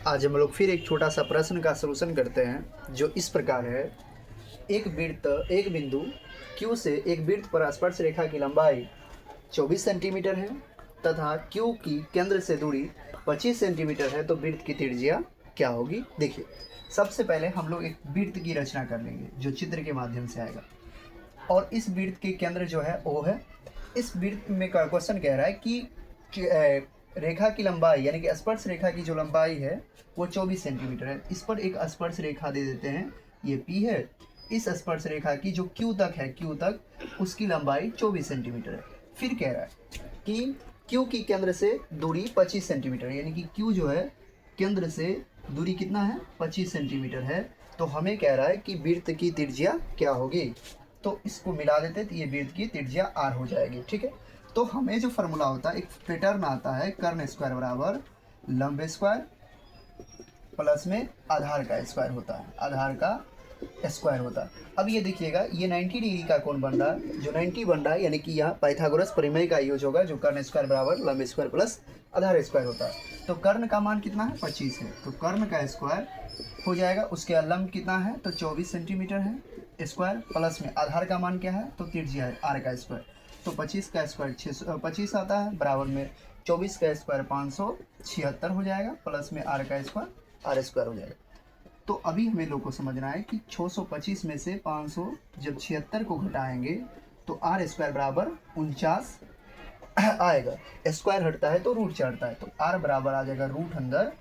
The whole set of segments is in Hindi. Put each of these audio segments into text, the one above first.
आज हम लोग फिर एक छोटा सा प्रश्न का सलूशन करते हैं जो इस प्रकार है। एक बिंदु Q से एक वृत्त पर स्पर्श रेखा की लंबाई 24 सेंटीमीटर है तथा Q की केंद्र से दूरी 25 सेंटीमीटर है, तो वृत्त की त्रिज्या क्या होगी। देखिए, सबसे पहले हम लोग एक वृत्त की रचना कर लेंगे जो चित्र के माध्यम से आएगा, और इस वृत्त के केंद्र जो है O है। इस वृत्त में का क्वेश्चन कह रहा है कि रेखा की लंबाई यानी कि स्पर्श रेखा की जो लंबाई है वो 24 सेंटीमीटर है। इस पर एक स्पर्श रेखा दे देते हैं, ये P है। इस स्पर्श रेखा की जो Q तक है, Q तक उसकी लंबाई 24 सेंटीमीटर है। फिर कह रहा है कि Q की केंद्र से दूरी 25 सेंटीमीटर, यानी कि Q जो है केंद्र से दूरी कितना है, 25 सेंटीमीटर है। तो हमें कह रहा है कि वृत्त की त्रिज्या क्या होगी। तो इसको मिला देते तो ये वृत्त की त्रिज्या R हो जाएगी। ठीक है, तो हमें जो फॉर्मूला होता है, एक पैटर्न आता है, कर्ण स्क्वायर बराबर लंब स्क्वायर प्लस में आधार का स्क्वायर होता है, आधार का स्क्वायर होता है। अब ये देखिएगा, ये 90 डिग्री का कोण बन रहा है, जो 90 बन रहा है यानी कि यहाँ पाइथागोरस प्रमेय का यूज होगा, जो कर्ण स्क्वायर बराबर लंब स्क्वायर प्लस आधार स्क्वायर होता है। तो कर्ण का मान कितना है, 25 है, तो कर्ण का स्क्वायर हो जाएगा। उसके लंब कितना है, तो 24 सेंटीमीटर है स्क्वायर, प्लस में आधार का मान क्या है, तो त्रिज्या है R का स्क्वायर। तो 25 का स्क्वायर 25 आता है, बराबर में 24 का स्क्वायर 576 हो जाएगा, प्लस में R का स्क्वायर R स्क्वायर हो जाएगा। तो अभी हमें लोग को समझना है कि 625 में से 500 जब 76 को घटाएंगे तो R स्क्वायर बराबर 49 आएगा। स्क्वायर हटता है तो रूट चढ़ता है, तो R बराबर आ जाएगा रूट अंदर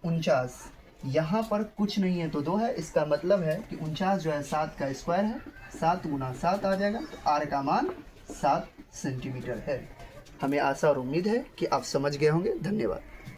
49। यहाँ पर कुछ नहीं है तो 2 है, इसका मतलब है कि 49 जो है 7 का स्क्वायर है, 7 गुना 7 आ जाएगा, तो R का मान 7 सेंटीमीटर है। हमें आशा और उम्मीद है कि आप समझ गए होंगे। धन्यवाद।